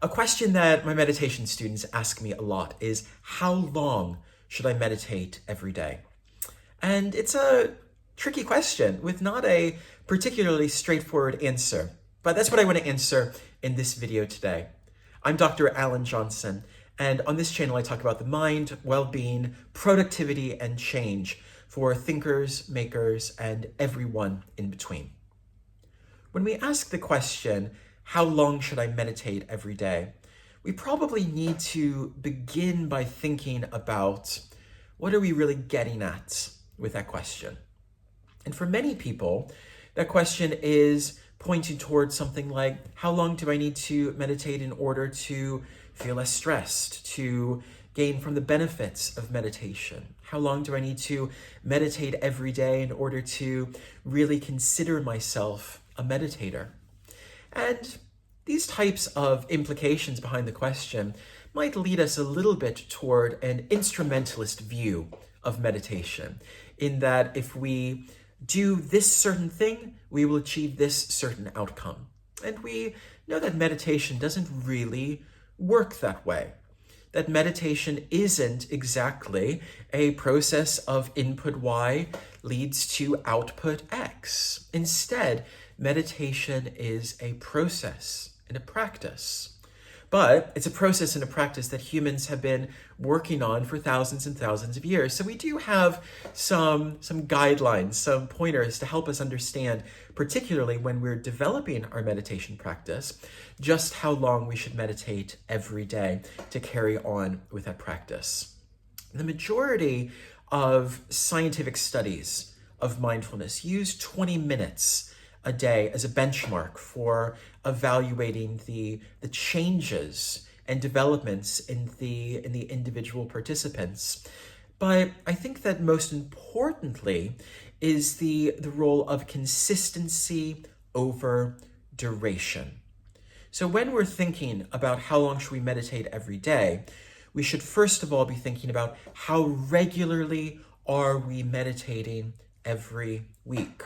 A question that my meditation students ask me a lot is, how long should I meditate every day? And it's a tricky question with not a particularly straightforward answer, but that's what I want to answer in this video today. I'm Dr. Alan Johnson, and on this channel I talk about the mind, well-being, productivity, and change for thinkers, makers, and everyone in between. When we ask the question, how long should I meditate every day? We probably need to begin by thinking about what are we really getting at with that question. And for many people, that question is pointing towards something like, how long do I need to meditate in order to feel less stressed, to gain from the benefits of meditation? How long do I need to meditate every day in order to really consider myself a meditator? And these types of implications behind the question might lead us a little bit toward an instrumentalist view of meditation, in that if we do this certain thing, we will achieve this certain outcome. And we know that meditation doesn't really work that way. That meditation isn't exactly a process of input Y leads to output X. Instead, meditation is a process and a practice. But it's a process and a practice that humans have been working on for thousands and thousands of years. So we do have some guidelines, some pointers to help us understand, particularly when we're developing our meditation practice, just how long we should meditate every day to carry on with that practice. The majority of scientific studies of mindfulness use 20 minutes a day as a benchmark for evaluating the changes and developments in the individual participants. But I think that most importantly is the role of consistency over duration. So when we're thinking about how long should we meditate every day, we should first of all be thinking about how regularly are we meditating every week.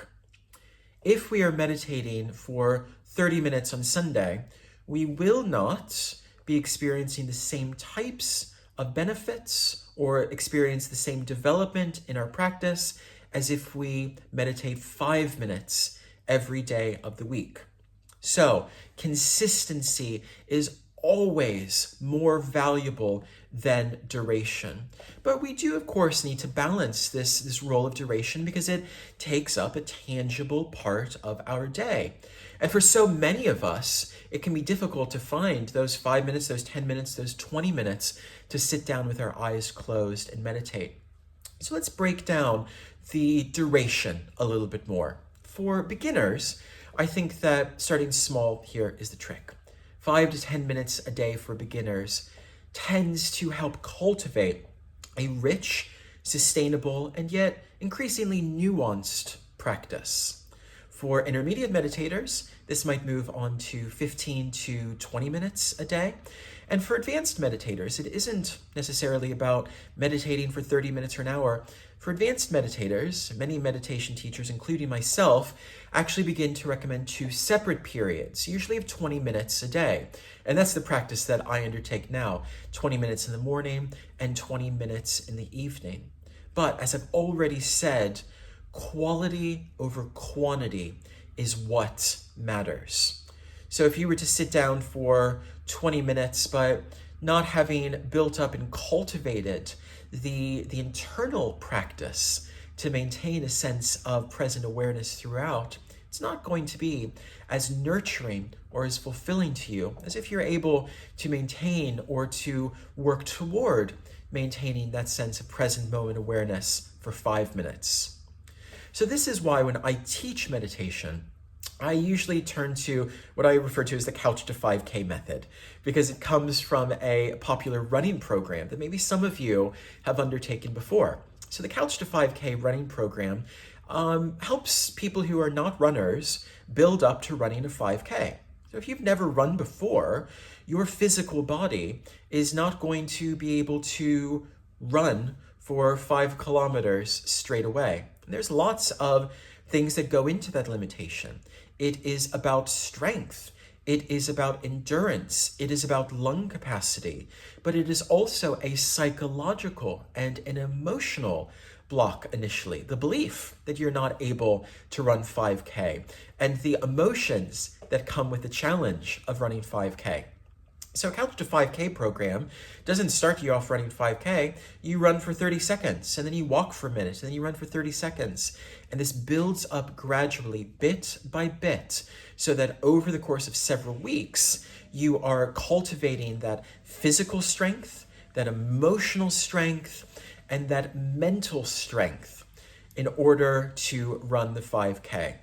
If we are meditating for 30 minutes on Sunday, we will not be experiencing the same types of benefits or experience the same development in our practice as if we meditate 5 minutes every day of the week. So consistency is always more valuable than duration. But we do, of course, need to balance this role of duration because it takes up a tangible part of our day. And for so many of us, it can be difficult to find those 5 minutes, those 10 minutes, those 20 minutes to sit down with our eyes closed and meditate. So let's break down the duration a little bit more. For beginners, I think that starting small here is the trick. 5 to 10 minutes a day for beginners tends to help cultivate a rich, sustainable, and yet increasingly nuanced practice. For intermediate meditators, this might move on to 15 to 20 minutes a day. And for advanced meditators, it isn't necessarily about meditating for 30 minutes or an hour. For advanced meditators, many meditation teachers, including myself, actually begin to recommend 2 separate periods, usually of 20 minutes a day. And that's the practice that I undertake now, 20 minutes in the morning and 20 minutes in the evening. But as I've already said, quality over quantity is what matters. So if you were to sit down for 20 minutes, but not having built up and cultivated the internal practice to maintain a sense of present awareness throughout, it's not going to be as nurturing or as fulfilling to you as if you're able to maintain or to work toward maintaining that sense of present moment awareness for 5 minutes. So this is why when I teach meditation, I usually turn to what I refer to as the couch to 5K method, because it comes from a popular running program that maybe some of you have undertaken before. So the couch to 5K running program helps people who are not runners build up to running a 5K. So if you've never run before, your physical body is not going to be able to run for 5 kilometers straight away. And there's lots of things that go into that limitation. It is about strength. It is about endurance. It is about lung capacity, but it is also a psychological and an emotional block initially. The belief that you're not able to run 5K and the emotions that come with the challenge of running 5K. So a Couch to 5K program doesn't start you off running 5K. You run for 30 seconds, and then you walk for a minute, and then you run for 30 seconds. And this builds up gradually, bit by bit, so that over the course of several weeks, you are cultivating that physical strength, that emotional strength, and that mental strength in order to run the 5K.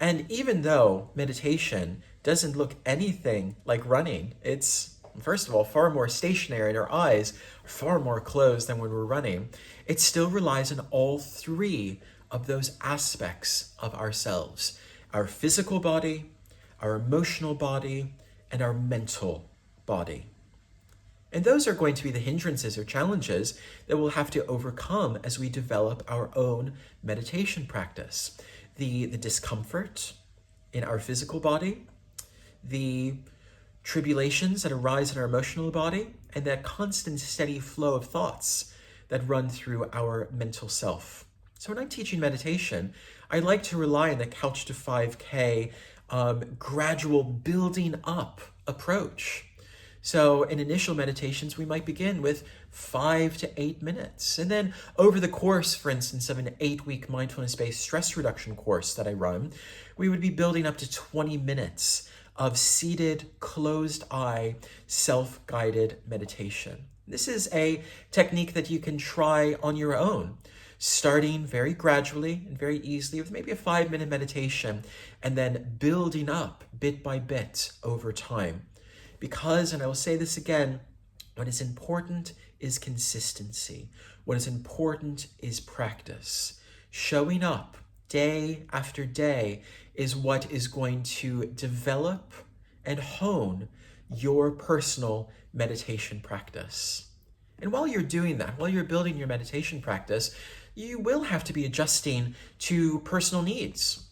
And even though meditation doesn't look anything like running, it's, first of all, far more stationary, and our eyes are far more closed than when we're running, it still relies on all three of those aspects of ourselves: our physical body, our emotional body, and our mental body. And those are going to be the hindrances or challenges that we'll have to overcome as we develop our own meditation practice. The discomfort in our physical body, the tribulations that arise in our emotional body, and that constant steady flow of thoughts that run through our mental self. So when I'm teaching meditation, I like to rely on the Couch to 5K gradual building up approach. So in initial meditations, we might begin with 5 to 8 minutes. And then over the course, for instance, of an 8-week mindfulness-based stress reduction course that I run, we would be building up to 20 minutes of seated, closed-eye, self-guided meditation. This is a technique that you can try on your own, starting very gradually and very easily with maybe a 5-minute meditation, and then building up bit by bit over time. Because, and I will say this again, what is important is consistency. What is important is practice. Showing up day after day is what is going to develop and hone your personal meditation practice. And while you're doing that, while you're building your meditation practice, you will have to be adjusting to personal needs.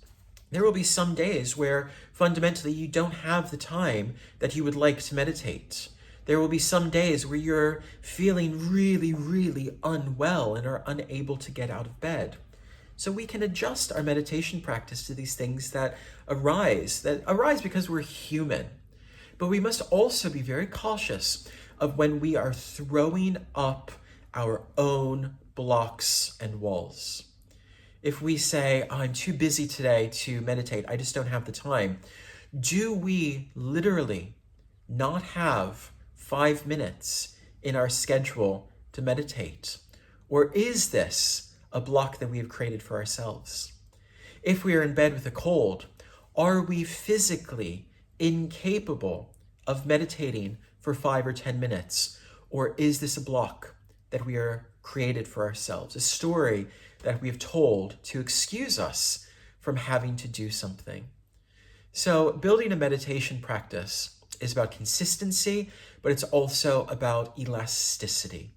There will be some days where fundamentally you don't have the time that you would like to meditate. There will be some days where you're feeling really, really unwell and are unable to get out of bed. So we can adjust our meditation practice to these things that arise because we're human. But we must also be very cautious of when we are throwing up our own blocks and walls. If we say, I'm too busy today to meditate, I just don't have the time, do we literally not have 5 minutes in our schedule to meditate? Or is this a block that we have created for ourselves? If we are in bed with a cold, are we physically incapable of meditating for 5 or 10 minutes? Or is this a block that we are created for ourselves, a story that we have told to excuse us from having to do something? So building a meditation practice is about consistency, but it's also about elasticity,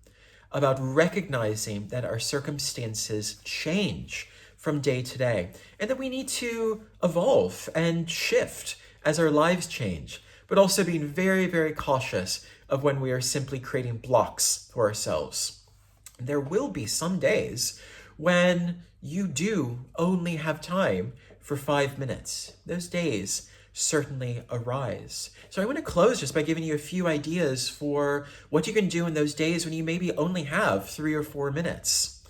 about recognizing that our circumstances change from day to day, and that we need to evolve and shift as our lives change, but also being very, very cautious of when we are simply creating blocks for ourselves. There will be some days when you do only have time for 5 minutes. Those days certainly arise. So I want to close just by giving you a few ideas for what you can do in those days when you maybe only have 3 or 4 minutes.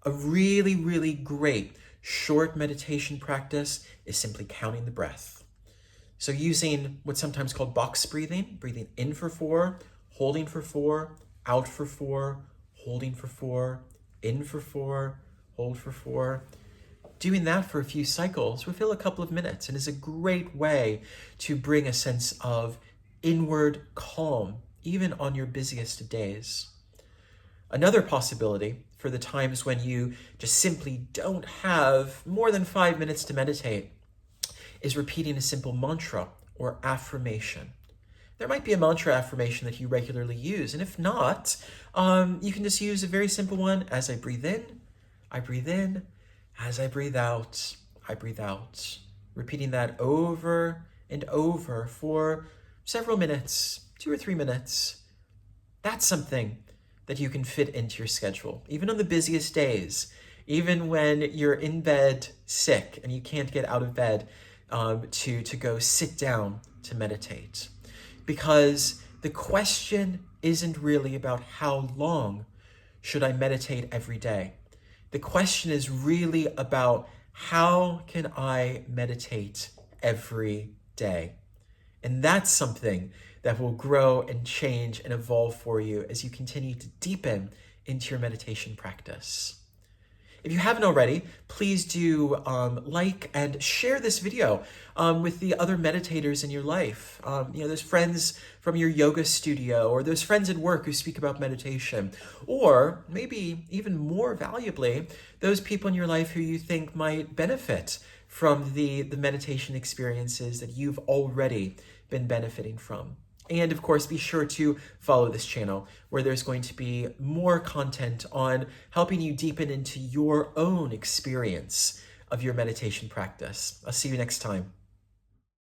A really, really great short meditation practice is simply counting the breath. So using what's sometimes called box breathing, breathing in for 4, holding for 4, out for 4, holding for 4, in for 4, hold for 4. Doing that for a few cycles will fill a couple of minutes and is a great way to bring a sense of inward calm, even on your busiest of days. Another possibility for the times when you just simply don't have more than 5 minutes to meditate is repeating a simple mantra or affirmation. There might be a mantra affirmation that you regularly use, and if not, you can just use a very simple one. As I breathe in, I breathe in. As I breathe out, I breathe out. Repeating that over and over for several minutes, 2 or 3 minutes. That's something that you can fit into your schedule, even on the busiest days, even when you're in bed sick and you can't get out of bed to go sit down to meditate. Because the question isn't really about how long should I meditate every day. The question is really about how can I meditate every day? And that's something that will grow and change and evolve for you as you continue to deepen into your meditation practice. If you haven't already, please do like and share this video with the other meditators in your life. There's friends from your yoga studio, or there's friends at work who speak about meditation, or maybe even more valuably, those people in your life who you think might benefit from the meditation experiences that you've already been benefiting from. And of course, be sure to follow this channel where there's going to be more content on helping you deepen into your own experience of your meditation practice. I'll see you next time.